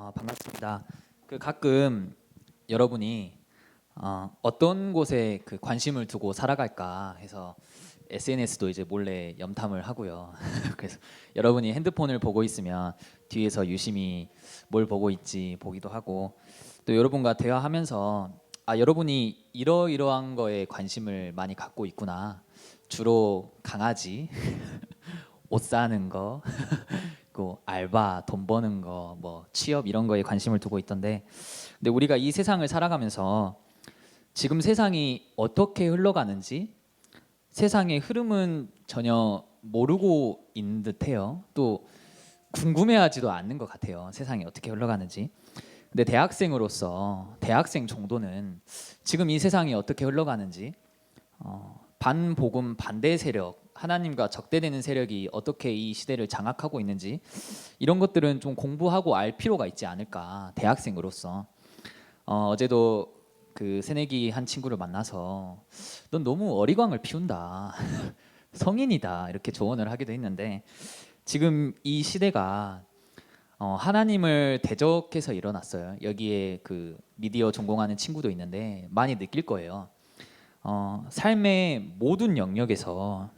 반갑습니다. 가끔 여러분이 어떤 곳에 관심을 두고 살아갈까 해서 SNS도 이제 몰래 염탐을 하고요. 그래서 여러분이 핸드폰을 보고 있으면 뒤에서 유심히 뭘 보고 있지 보기도 하고, 또 여러분과 대화하면서 여러분이 이러이러한 거에 관심을 많이 갖고 있구나. 주로 강아지, 옷 사는 거, 알바, 돈 버는 거, 뭐 취업 이런 거에 관심을 두고 있던데, 근데 우리가 이 세상을 살아가면서 지금 세상이 어떻게 흘러가는지, 세상의 흐름은 전혀 모르고 있는 듯해요. 또 궁금해하지도 않는 것 같아요. 세상이 어떻게 흘러가는지. 근데 대학생으로서 대학생 정도는 지금 이 세상이 어떻게 흘러가는지, 반복음 반대 세력, 하나님과 적대되는 세력이 어떻게 이 시대를 장악하고 있는지, 이런 것들은 좀 공부하고 알 필요가 있지 않을까. 대학생으로서 어제도 새내기 한 친구를 만나서 넌 너무 어리광을 피운다. 성인이다, 이렇게 조언을 하기도 했는데, 지금 이 시대가 하나님을 대적해서 일어났어요. 여기에 미디어 전공하는 친구도 있는데 많이 느낄 거예요. 삶의 모든 영역에서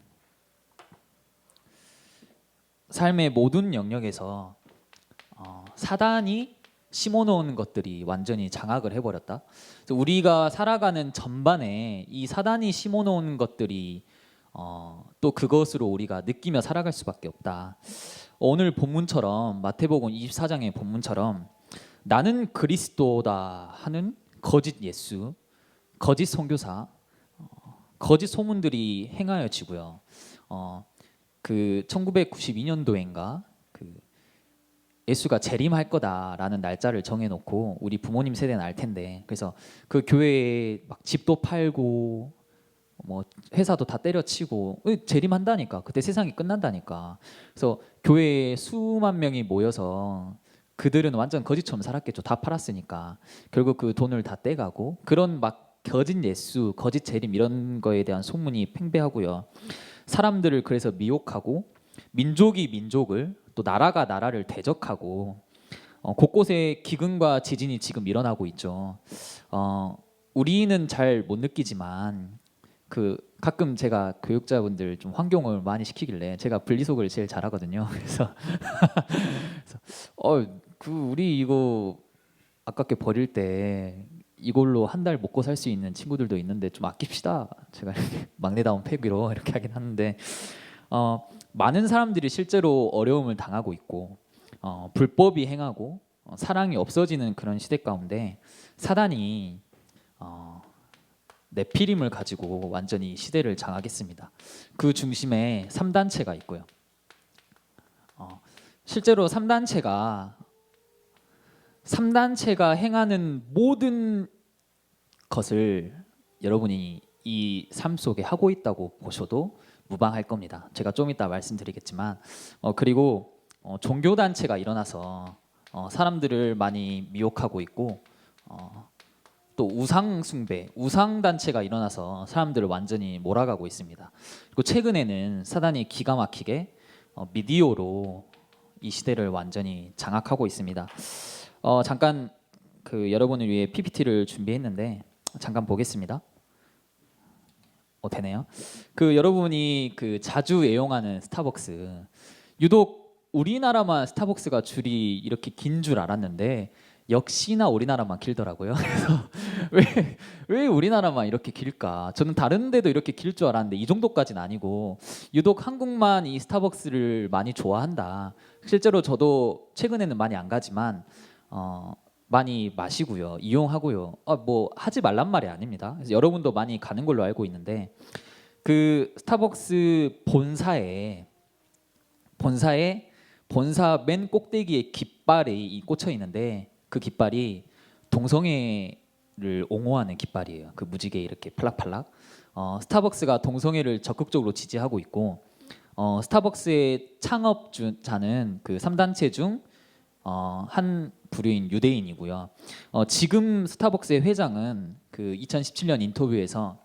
사단이 심어놓은 것들이 완전히 장악을 해버렸다. 그래서 우리가 살아가는 전반에 이 사단이 심어놓은 것들이 또 그것으로 우리가 느끼며 살아갈 수밖에 없다. 오늘 본문처럼, 마태복음 24장의 본문처럼, 나는 그리스도다 하는 거짓 예수, 거짓 선교사, 거짓 소문들이 행하여지고요. 1992년도인가 예수가 재림할 거다라는 날짜를 정해놓고, 우리 부모님 세대는 알 텐데, 그래서 그 교회에 막 집도 팔고 뭐 회사도 다 때려치고 재림한다니까, 그때 세상이 끝난다니까. 그래서 교회에 수만 명이 모여서, 그들은 완전 거지처럼 살았겠죠. 다 팔았으니까. 결국 그 돈을 다 떼가고, 그런 막 거짓 예수, 거짓 재림 이런 거에 대한 소문이 팽배하고요. 사람들을 그래서 미혹하고, 민족이 민족을, 또 나라가 나라를 대적하고, 곳곳에 기근과 지진이 지금 일어나고 있죠. 우리는 잘 못 느끼지만 가끔 제가 교육자분들 좀 환경을 많이 시키길래 제가 분리수거를 제일 잘하거든요. 그래서 우리 이거 아깝게 버릴 때 이걸로 한 달 먹고 살 수 있는 친구들도 있는데 좀 아낍시다. 제가 이렇게 막내다운 패기로 이렇게 하긴 하는데, 많은 사람들이 실제로 어려움을 당하고 있고, 불법이 행하고, 사랑이 없어지는 그런 시대 가운데 사단이 네피림을 가지고 완전히 시대를 장악했습니다. 그 중심에 3단체가 있고요. 실제로 3단체가 행하는 모든 것을 여러분이 이 삶 속에 하고 있다고 보셔도 무방할 겁니다. 제가 좀 이따 말씀드리겠지만, 그리고 종교단체가 일어나서 사람들을 많이 미혹하고 있고, 또 우상숭배, 우상단체가 일어나서 사람들을 완전히 몰아가고 있습니다. 그리고 최근에는 사단이 기가 막히게 미디어로 이 시대를 완전히 장악하고 있습니다. 잠깐 여러분을 위해 PPT를 준비했는데 잠깐 보겠습니다. 되네요. 여러분이 자주 애용하는 스타벅스, 유독 우리나라만 스타벅스가 줄이 이렇게 긴 줄 알았는데 역시나 우리나라만 길더라고요. 그래서 왜 우리나라만 이렇게 길까? 저는 다른 데도 이렇게 길 줄 알았는데 이 정도까지는 아니고, 유독 한국만 이 스타벅스를 많이 좋아한다. 실제로 저도 최근에는 많이 안 가지만 많이 마시고요, 이용하고요. 뭐 하지 말란 말이 아닙니다. 그래서 여러분도 많이 가는 걸로 알고 있는데, 스타벅스 본사에 본사 맨 꼭대기에 깃발이 꽂혀 있는데, 그 깃발이 동성애를 옹호하는 깃발이에요. 무지개 이렇게 팔락팔락. 스타벅스가 동성애를 적극적으로 지지하고 있고, 스타벅스의 창업자는 3단체 중 한 부류인 유대인이고요. 지금 스타벅스의 회장은 2017년 인터뷰에서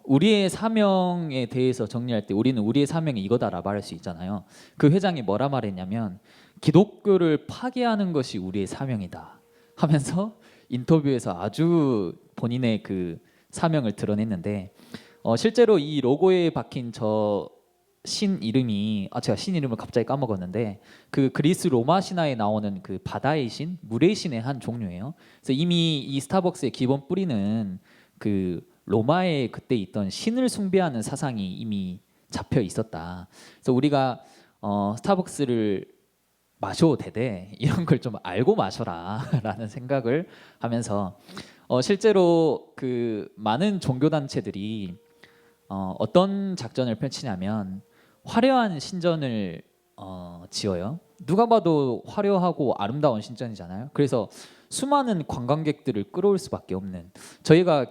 우리의 사명에 대해서 정리할 때 우리는 우리의 사명이 이거다라 말할 수 있잖아요. 그 회장이 뭐라 말했냐면 기독교를 파괴하는 것이 우리의 사명이다 하면서 인터뷰에서 아주 본인의 그 사명을 드러냈는데 실제로 이 로고에 박힌 저 신 이름이 제가 신 이름을 갑자기 까먹었는데 그 그리스 로마 신화에 나오는 그 바다의 신, 물의 신의 한 종류예요. 그래서 이미 이 스타벅스의 기본 뿌리는 그 로마에 그때 있던 신을 숭배하는 사상이 이미 잡혀 있었다. 그래서 우리가 스타벅스를 마셔도 되되 이런 걸 좀 알고 마셔라라는 생각을 하면서 실제로 그 많은 종교 단체들이 어떤 작전을 펼치냐면 화려한 신전을 지어요. 누가 봐도 화려하고 아름다운 신전이잖아요. 그래서 수많은 관광객들을 끌어올 수밖에 없는, 저희가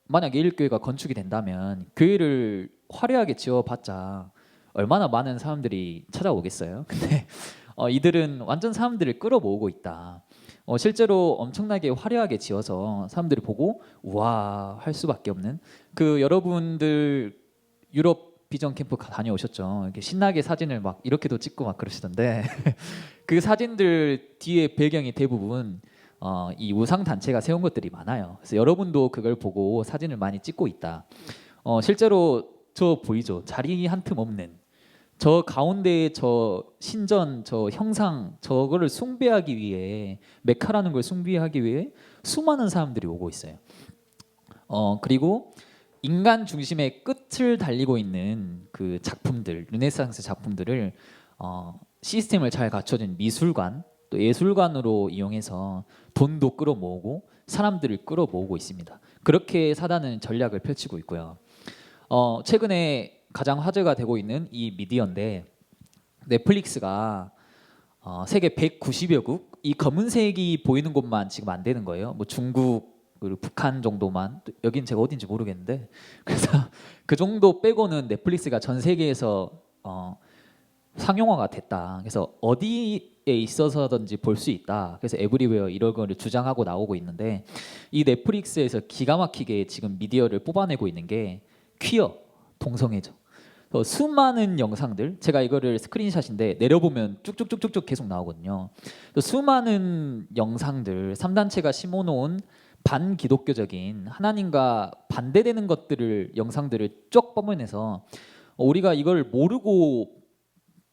만약 예일교회가 건축이 된다면 교회를 화려하게 지어봤자 얼마나 많은 사람들이 찾아오겠어요. 근데 이들은 완전 사람들을 끌어모으고 있다. 실제로 엄청나게 화려하게 지어서 사람들이 보고 우와 할 수밖에 없는, 그 여러분들 유럽 비전 캠프 다녀오셨죠? 이렇게 신나게 사진을 막 이렇게도 찍고 막 그러시던데 그 사진들 뒤에 배경이 대부분 이 우상 단체가 세운 것들이 많아요. 그래서 여러분도 그걸 보고 사진을 많이 찍고 있다. 실제로 저 보이죠? 자리 한 틈 없는 저 가운데 저 신전, 저 형상, 저거를 숭배하기 위해, 메카라는 걸 숭배하기 위해 수많은 사람들이 오고 있어요. 그리고 인간 중심의 끝을 달리고 있는 그 작품들, 르네상스 작품들을 시스템을 잘 갖춰진 미술관, 또 예술관으로 이용해서 돈도 끌어모으고 사람들을 끌어모으고 있습니다. 그렇게 사단은 전략을 펼치고 있고요. 최근에 가장 화제가 되고 있는 이 미디어인데, 넷플릭스가 세계 190여 국, 이 검은색이 보이는 곳만 지금 안 되는 거예요. 뭐 중국 그리고 북한 정도만, 여긴 제가 어딘지 모르겠는데, 그래서 그 정도 빼고는 넷플릭스가 전 세계에서 상용화가 됐다. 그래서 어디에 있어서든지 볼 수 있다. 그래서 에브리웨어 이런 거를 주장하고 나오고 있는데, 이 넷플릭스에서 기가 막히게 지금 미디어를 뽑아내고 있는 게 퀴어, 동성애죠. 수많은 영상들, 제가 이거를 스크린샷인데 내려보면 쭉쭉쭉쭉쭉 계속 나오거든요. 또 수많은 영상들, 3단체가 심어놓은 반기독교적인 하나님과 반대되는 것들을, 영상들을 쭉 뻗어내서 우리가 이걸 모르고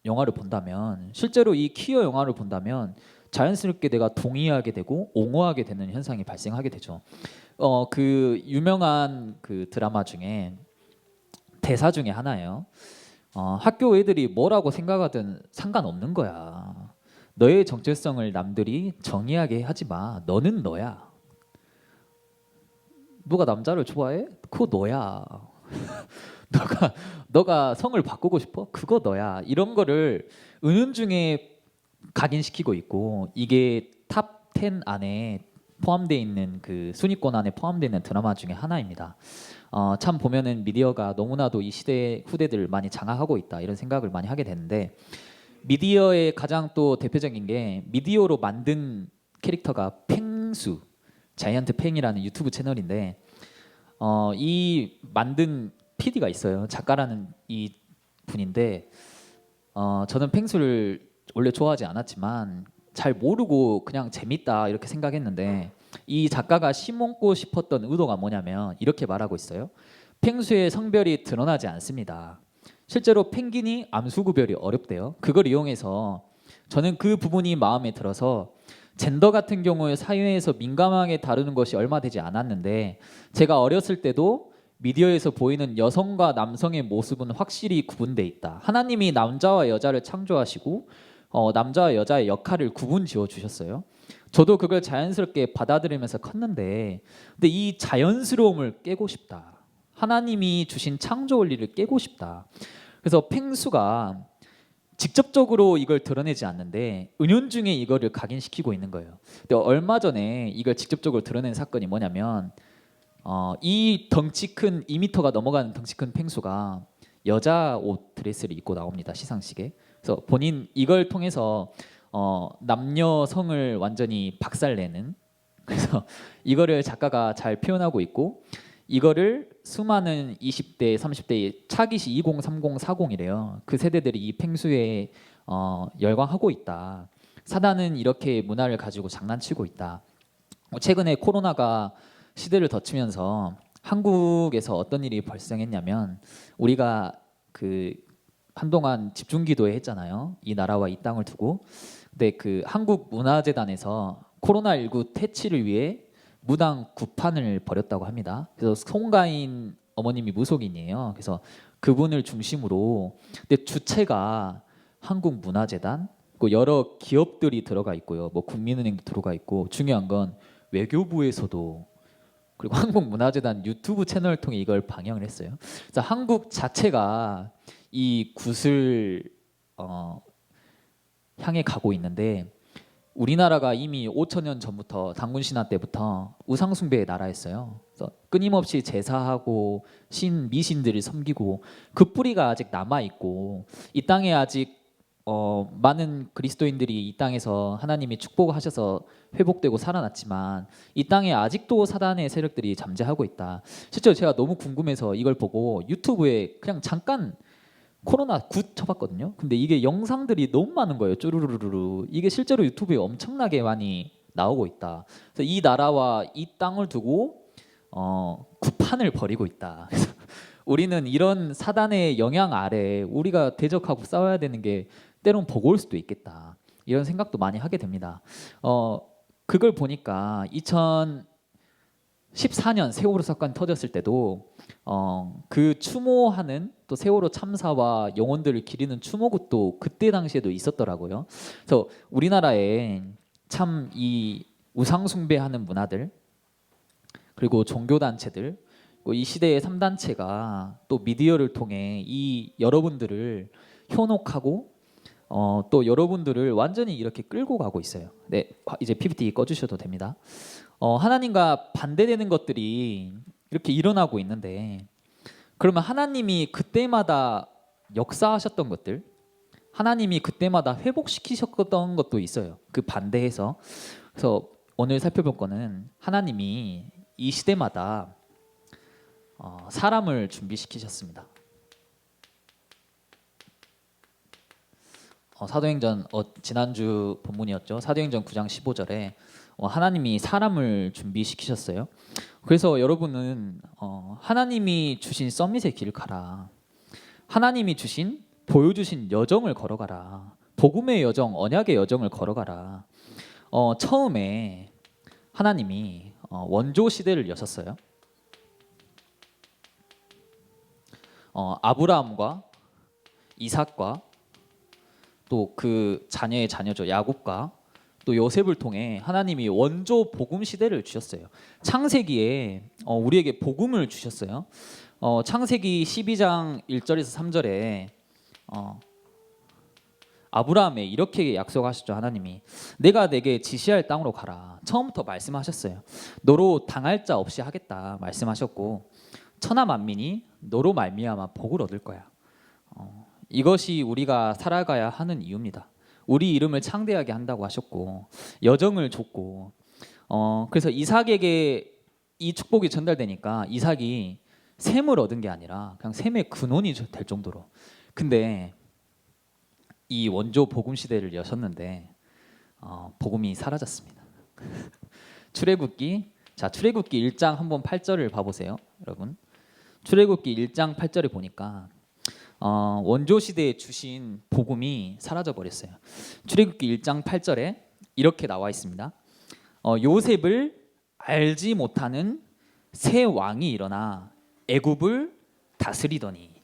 영화를 본다면, 실제로 이 퀴어 영화를 본다면 자연스럽게 내가 동의하게 되고 옹호하게 되는 현상이 발생하게 되죠. 그 유명한 그 드라마 중에 대사 중에 하나예요. 학교 애들이 뭐라고 생각하든 상관없는 거야. 너의 정체성을 남들이 정의하게 하지 마. 너는 너야. 누가 남자를 좋아해? 그거 너야. 너가 성을 바꾸고 싶어? 그거 너야. 이런 거를 은연중에 각인시키고 있고, 이게 탑 10 안에 포함되어 있는, 그 순위권 안에 포함되어 있는 드라마 중에 하나입니다. 참 보면은 미디어가 너무나도 이 시대 후대들을 많이 장악하고 있다, 이런 생각을 많이 하게 되는데, 미디어의 가장 또 대표적인 게, 미디어로 만든 캐릭터가 펭수, 자이언트 팽이라는 유튜브 채널인데, 이 만든 PD가 있어요. 작가라는 이 분인데, 저는 펭수를 원래 좋아하지 않았지만 잘 모르고 그냥 재밌다 이렇게 생각했는데, 이 작가가 심고 싶었던 의도가 뭐냐면 이렇게 말하고 있어요. 펭수의 성별이 드러나지 않습니다. 실제로 펭귄이 암수 구별이 어렵대요. 그걸 이용해서 저는 그 부분이 마음에 들어서, 젠더 같은 경우에 사회에서 민감하게 다루는 것이 얼마 되지 않았는데, 제가 어렸을 때도 미디어에서 보이는 여성과 남성의 모습은 확실히 구분돼 있다. 하나님이 남자와 여자를 창조하시고 남자와 여자의 역할을 구분 지어 주셨어요. 저도 그걸 자연스럽게 받아들이면서 컸는데, 근데 이 자연스러움을 깨고 싶다. 하나님이 주신 창조 원리를 깨고 싶다. 그래서 펭수가 직접적으로 이걸 드러내지 않는데 은연중에 이거를 각인시키고 있는 거예요. 근데 얼마 전에 이걸 직접적으로 드러낸 사건이 뭐냐면, 이 덩치 큰 2m가 넘어가는 덩치 큰 펭수가 여자 옷 드레스를 입고 나옵니다, 시상식에. 그래서 본인 이걸 통해서 남녀 성을 완전히 박살내는, 그래서 이거를 작가가 잘 표현하고 있고, 이거를 수많은 20대, 30대 차기시 20, 30, 40이래요. 그 세대들이 이 팽수에 열광하고 있다. 사단은 이렇게 문화를 가지고 장난치고 있다. 최근에 코로나가 시대를 덮치면서 한국에서 어떤 일이 발생했냐면 우리가 그 한동안 집중기도회 했잖아요. 이 나라와 이 땅을 두고. 근데 그 한국문화재단에서 코로나19 퇴치를 위해 무당 구판을 벌였다고 합니다. 그래서 송가인 어머님이 무속인이에요. 그래서 그분을 중심으로 근데 주체가 한국문화재단, 그 여러 기업들이 들어가 있고요. 뭐 국민은행도 들어가 있고 중요한 건 외교부에서도 그리고 한국문화재단 유튜브 채널을 통해 이걸 방영을 했어요. 그래서 한국 자체가 이 굿을 향해 가고 있는데 우리나라가 이미 5천 년 전부터 단군 신화 때부터 우상 숭배의 나라였어요. 그래서 끊임없이 제사하고 신 미신들을 섬기고 그 뿌리가 아직 남아 있고 이 땅에 아직 많은 그리스도인들이 이 땅에서 하나님이 축복하셔서 회복되고 살아났지만 이 땅에 아직도 사단의 세력들이 잠재하고 있다. 실제로 제가 너무 궁금해서 이걸 보고 유튜브에 그냥 잠깐 코로나 굿 쳐봤거든요. 근데 이게 영상들이 너무 많은 거예요. 쭈루루루루. 이게 실제로 유튜브에 엄청나게 많이 나오고 있다. 그래서 이 나라와 이 땅을 두고 구판을 벌이고 있다. 그래서 우리는 이런 사단의 영향 아래 우리가 대적하고 싸워야 되는 게 때론 버거울 수도 있겠다. 이런 생각도 많이 하게 됩니다. 그걸 보니까 2014년 세월호 사건 터졌을 때도 그 추모하는 또 세월호 참사와 영혼들을 기리는 추모굿도 그때 당시에도 있었더라고요. 그래서 우리나라에 참 이 우상 숭배하는 문화들 그리고 종교 단체들 이 시대의 3단체가 또 미디어를 통해 이 여러분들을 현혹하고 또 여러분들을 완전히 이렇게 끌고 가고 있어요. 네, 이제 PPT 꺼주셔도 됩니다. 하나님과 반대되는 것들이 이렇게 일어나고 있는데 그러면 하나님이 그때마다 역사하셨던 것들 하나님이 그때마다 회복시키셨던 것도 있어요. 그 반대해서. 그래서 오늘 살펴볼 거는 하나님이 이 시대마다 사람을 준비시키셨습니다. 사도행전 지난주 본문이었죠. 사도행전 9장 15절에 하나님이 사람을 준비시키셨어요. 그래서 여러분은 하나님이 주신 서밋의 길을 가라. 하나님이 보여주신 여정을 걸어가라. 복음의 여정, 언약의 여정을 걸어가라. 처음에 하나님이 원조 시대를 여셨어요. 아브라함과 이삭과 또 그 자녀의 자녀죠. 야곱과 또 요셉을 통해 하나님이 원조 복음 시대를 주셨어요. 창세기에 우리에게 복음을 주셨어요. 창세기 12장 1절에서 3절에 아브라함에 이렇게 약속하셨죠. 하나님이 내가 내게 지시할 땅으로 가라. 처음부터 말씀하셨어요. 너로 당할 자 없이 하겠다 말씀하셨고 천하 만민이 너로 말미암아 복을 얻을 거야. 이것이 우리가 살아가야 하는 이유입니다. 우리 이름을 창대하게 한다고 하셨고 여정을 줬고 그래서 이삭에게 이 축복이 전달되니까 이삭이 셈을 얻은 게 아니라 그냥 셈의 근원이 될 정도로. 근데 이 원조 복음 시대를 여셨는데 복음이 사라졌습니다. 출애굽기 1장 한번 8절을 봐보세요, 여러분. 출애굽기 1장 8절에 보니까 원조 시대에 주신 복음이 사라져 버렸어요. 출애굽기 1장 8절에 이렇게 나와 있습니다. 요셉을 알지 못하는 새 왕이 일어나 애굽을 다스리더니.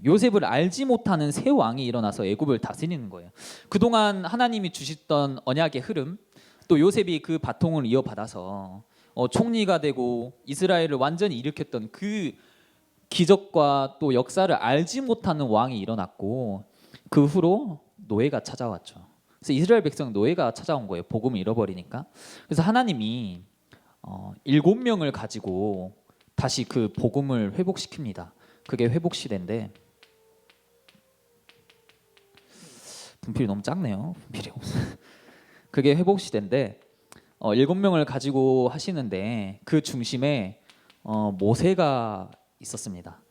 요셉을 알지 못하는 새 왕이 일어나서 애굽을 다스리는 거예요. 그동안 하나님이 주셨던 언약의 흐름, 또 요셉이 그 바통을 이어받아서 총리가 되고 이스라엘을 완전히 일으켰던 그 기적과 또 역사를 알지 못하는 왕이 일어났고 그 후로 노예가 찾아왔죠. 그래서 이스라엘 백성 노예가 찾아온 거예요. 복음을 잃어버리니까. 그래서 하나님이 7명을 가지고 다시 그 복음을 회복시킵니다. 그게 회복 시대인데 분필이 너무 작네요. 분필이 그게 회복 시대인데 7명을 가지고 하시는데 그 중심에 모세가 있었습니다.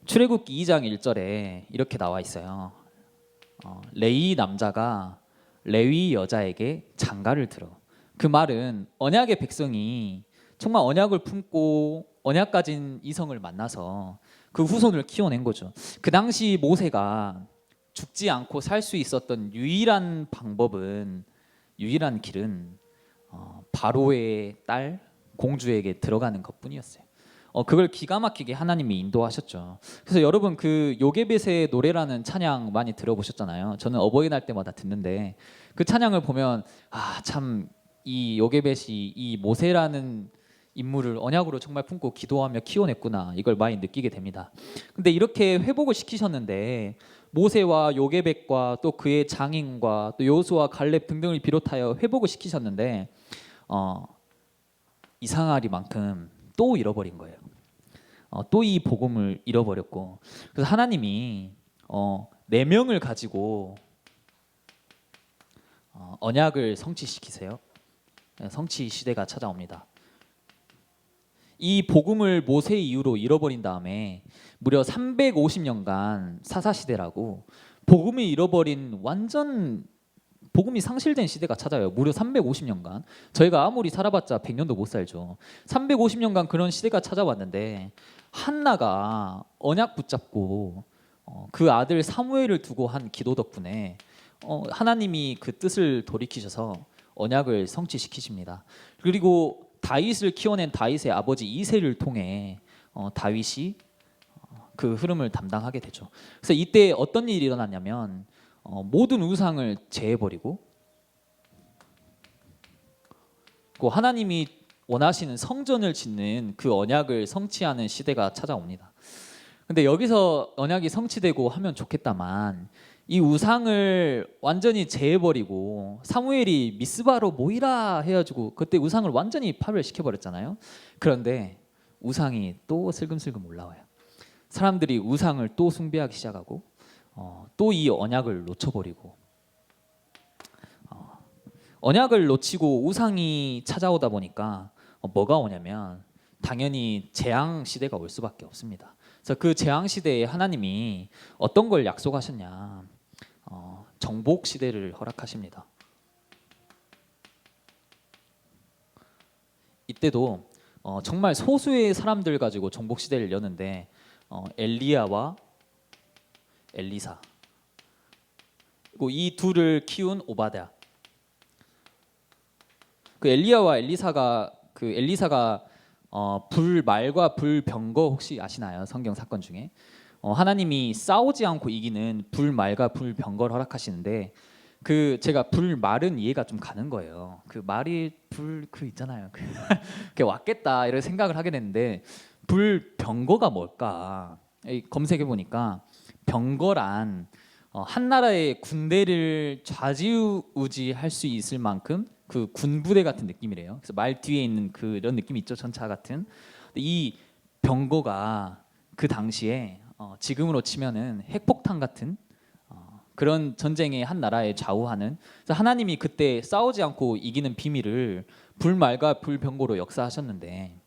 출애굽기 2장 1절에 이렇게 나와 있어요. 레위 남자가 레위 여자에게 장가를 들어. 그 말은 언약의 백성이 정말 언약을 품고 언약 가진 이성을 만나서 그 후손을 키워낸 거죠. 그 당시 모세가 죽지 않고 살 수 있었던 유일한 방법은, 유일한 길은 바로의 딸 공주에게 들어가는 것뿐이었어요. 그걸 기가 막히게 하나님이 인도하셨죠. 그래서 여러분 그 요게벳의 노래라는 찬양 많이 들어보셨잖아요. 저는 어버이날 때마다 듣는데 그 찬양을 보면 참 이 요게벳이 이 모세라는 인물을 언약으로 정말 품고 기도하며 키워냈구나, 이걸 많이 느끼게 됩니다. 근데 이렇게 회복을 시키셨는데 모세와 요게벳과 또 그의 장인과 또 여호수아 갈렙 등등을 비롯하여 회복을 시키셨는데 이상하리만큼 또 잃어버린 거예요. 또 이 복음을 잃어버렸고, 그래서 하나님이 4명을 가지고 언약을 성취시키세요. 성취 시대가 찾아옵니다. 이 복음을 모세 이후로 잃어버린 다음에 무려 350년간 사사시대라고 복음을 잃어버린 완전 복음이 상실된 시대가 찾아요. 무려 350년간. 저희가 아무리 살아봤자 100년도 못 살죠. 350년간 그런 시대가 찾아왔는데 한나가 언약 붙잡고 그 아들 사무엘을 두고 한 기도 덕분에 하나님이 그 뜻을 돌이키셔서 언약을 성취시키십니다. 그리고 다윗을 키워낸 다윗의 아버지 이새를 통해 다윗이 그 흐름을 담당하게 되죠. 그래서 이때 어떤 일이 일어났냐면 모든 우상을 제해버리고 하나님이 원하시는 성전을 짓는 그 언약을 성취하는 시대가 찾아옵니다. 근데 여기서 언약이 성취되고 하면 좋겠다만 이 우상을 완전히 제해버리고 사무엘이 미스바로 모이라 해가지고 그때 우상을 완전히 파멸시켜버렸잖아요. 그런데 우상이 또 슬금슬금 올라와요. 사람들이 우상을 또 숭배하기 시작하고 또 이 언약을 놓쳐버리고 언약을 놓치고 우상이 찾아오다 보니까 뭐가 오냐면 당연히 재앙 시대가 올 수밖에 없습니다. 그래서 그 재앙 시대에 하나님이 어떤 걸 약속하셨냐? 정복 시대를 허락하십니다. 이때도 정말 소수의 사람들 가지고 정복 시대를 여는데 엘리야와 엘리사, 그리고 이 둘을 키운 오바댜. 그 엘리야와 엘리사가 불말과 불병거 혹시 아시나요? 성경 사건 중에 하나님이 싸우지 않고 이기는 불말과 불병거를 허락하시는데 제가 불말은 이해가 좀 가는 거예요. 그 말이 있잖아요. 그게 왔겠다 이런 생각을 하게 됐는데 불병거가 뭘까? 검색해 보니까 병거란 한 나라의 군대를 좌지우지할 수 있을 만큼 그 군부대 같은 느낌이래요. 그래서 말 뒤에 있는 그런 느낌이 있죠, 전차 같은. 이 병거가 그 당시에 지금으로 치면은 핵폭탄 같은 그런 전쟁의 한 나라에 좌우하는. 그래서 하나님이 그때 싸우지 않고 이기는 비밀을 불말과 불병거로 역사하셨는데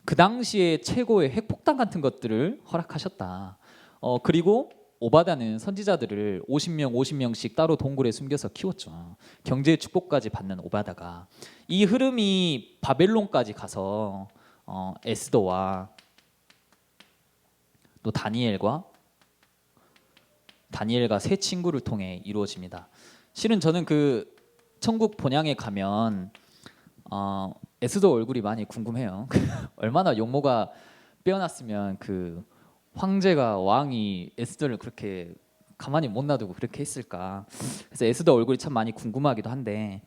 그 당시에 최고의 핵폭탄 같은 것들을 허락하셨다. 그리고 오바댜는 선지자들을 50명씩 따로 동굴에 숨겨서 키웠죠. 경제 축복까지 받는 오바댜가 이 흐름이 바벨론까지 가서 에스더와 또 다니엘과 세 친구를 통해 이루어집니다. 실은 저는 그 천국 본향에 가면 에스더 얼굴이 많이 궁금해요. 얼마나 용모가 빼어났으면 그 황제가 왕이 에스더를 그렇게 가만히 못 놔두고 그렇게 했을까. 그래서 에스더 얼굴이 참 많이 궁금하기도 한데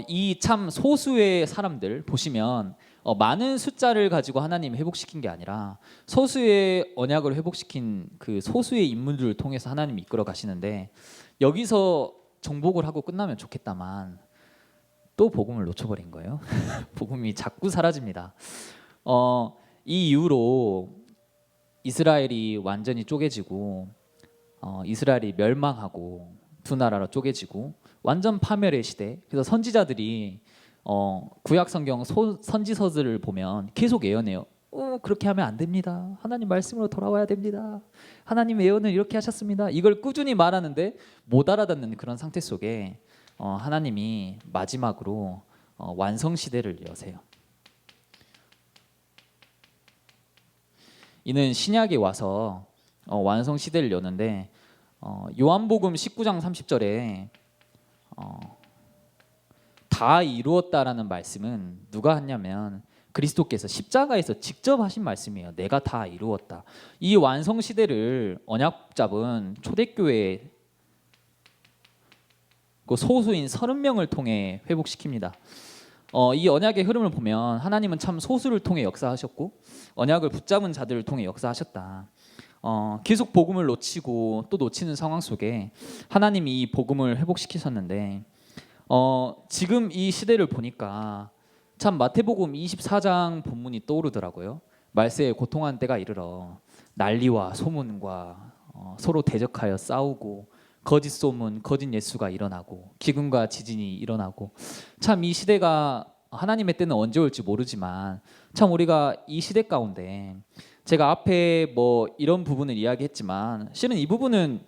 이 참 소수의 사람들 보시면 많은 숫자를 가지고 하나님이 회복시킨 게 아니라 소수의 언약을 회복시킨 그 소수의 인물들을 통해서 하나님이 이끌어 가시는데 여기서 정복을 하고 끝나면 좋겠다만 또 복음을 놓쳐버린 거예요. 복음이 자꾸 사라집니다. 이 이후로 이스라엘이 완전히 쪼개지고 이스라엘이 멸망하고 두 나라로 쪼개지고 완전 파멸의 시대. 그래서 선지자들이 구약 성경 선지서들을 보면 계속 예언해요. 그렇게 하면 안 됩니다. 하나님 말씀으로 돌아와야 됩니다. 하나님 예언은 이렇게 하셨습니다. 이걸 꾸준히 말하는데 못 알아듣는 그런 상태 속에 하나님이 마지막으로 완성 시대를 여세요. 이는 신약에 와서 완성 시대를 여는데 요한복음 19장 30절에 다 이루었다라는 말씀은 누가 했냐면 그리스도께서 십자가에서 직접 하신 말씀이에요. 내가 다 이루었다. 이 완성 시대를 언약 잡은 초대교회 그 소수인 30명을 통해 회복시킵니다. 이 언약의 흐름을 보면 하나님은 참 소수를 통해 역사하셨고 언약을 붙잡은 자들을 통해 역사하셨다. 계속 복음을 놓치고 또 놓치는 상황 속에 하나님이 이 복음을 회복시키셨는데 지금 이 시대를 보니까 참 마태복음 24장 본문이 떠오르더라고요. 말세에 고통한 때가 이르러 난리와 소문과 서로 대적하여 싸우고 거짓 소문, 거짓 예수가 일어나고 기근과 지진이 일어나고 참 이 시대가 하나님의 때는 언제 올지 모르지만 참 우리가 이 시대 가운데 제가 앞에 뭐 이런 부분을 이야기했지만 실은 이 부분은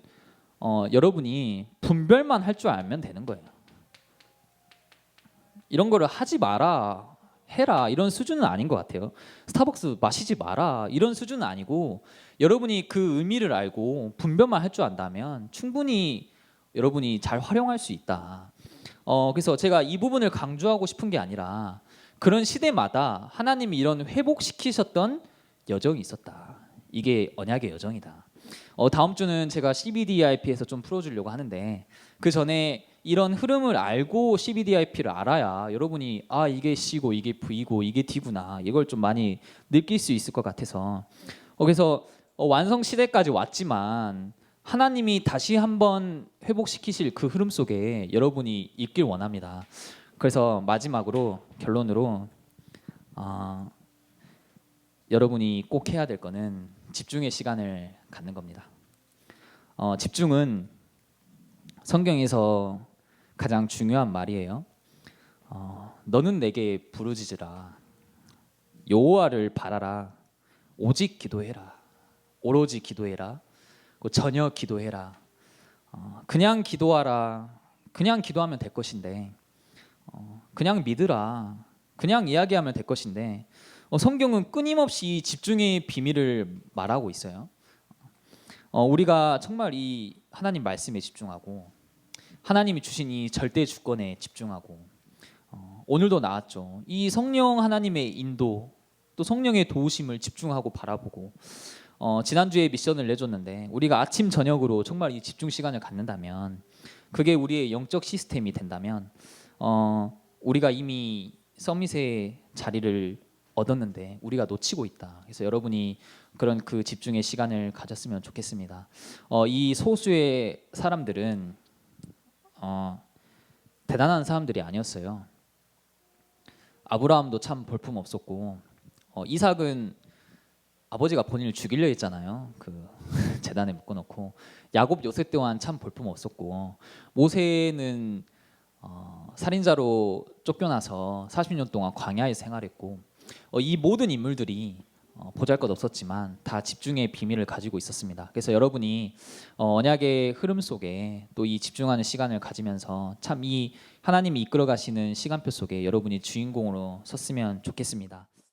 여러분이 분별만 할 줄 알면 되는 거예요. 이런 거를 하지 마라 해라 이런 수준은 아닌 것 같아요. 스타벅스 마시지 마라 이런 수준은 아니고 여러분이 그 의미를 알고 분별만 할 줄 안다면 충분히 여러분이 잘 활용할 수 있다. 그래서 제가 이 부분을 강조하고 싶은 게 아니라 그런 시대마다 하나님이 이런 회복시키셨던 여정이 있었다. 이게 언약의 여정이다. 다음 주는 제가 CBDIP에서 좀 풀어주려고 하는데 그 전에 이런 흐름을 알고 CBDIP를 알아야 여러분이 이게 C고 이게 V고 이게 D구나 이걸 좀 많이 느낄 수 있을 것 같아서 그래서 완성 시대까지 왔지만 하나님이 다시 한번 회복시키실 그 흐름 속에 여러분이 있길 원합니다. 그래서 마지막으로 결론으로 여러분이 꼭 해야 될 거는 집중의 시간을 갖는 겁니다. 집중은 성경에서 가장 중요한 말이에요. 너는 내게 부르짖으라. 여호와를 바라라. 오직 기도해라. 오로지 기도해라. 전혀 기도해라. 그냥 기도하라. 그냥 기도하면 될 것인데 그냥 믿으라. 그냥 이야기하면 될 것인데 성경은 끊임없이 집중의 비밀을 말하고 있어요. 우리가 정말 이 하나님 말씀에 집중하고 하나님이 주신 이 절대 주권에 집중하고 오늘도 나왔죠. 이 성령 하나님의 인도 또 성령의 도우심을 집중하고 바라보고 지난주에 미션을 내줬는데 우리가 아침 저녁으로 정말 이 집중 시간을 갖는다면 그게 우리의 영적 시스템이 된다면 우리가 이미 서밋의 자리를 얻었는데 우리가 놓치고 있다. 그래서 여러분이 그런 그 집중의 시간을 가졌으면 좋겠습니다. 이 소수의 사람들은 대단한 사람들이 아니었어요. 아브라함도 참 볼품 없었고 이삭은 아버지가 본인을 죽이려 했잖아요. 그 제단에 묶어놓고 야곱 요셉 또한 참 볼품 없었고 모세는 살인자로 쫓겨나서 40년 동안 광야에 생활했고 이 모든 인물들이 보잘것없었지만 다 집중의 비밀을 가지고 있었습니다. 그래서 여러분이 언약의 흐름 속에 또 이 집중하는 시간을 가지면서 참 이 하나님이 이끌어 가시는 시간표 속에 여러분이 주인공으로 섰으면 좋겠습니다.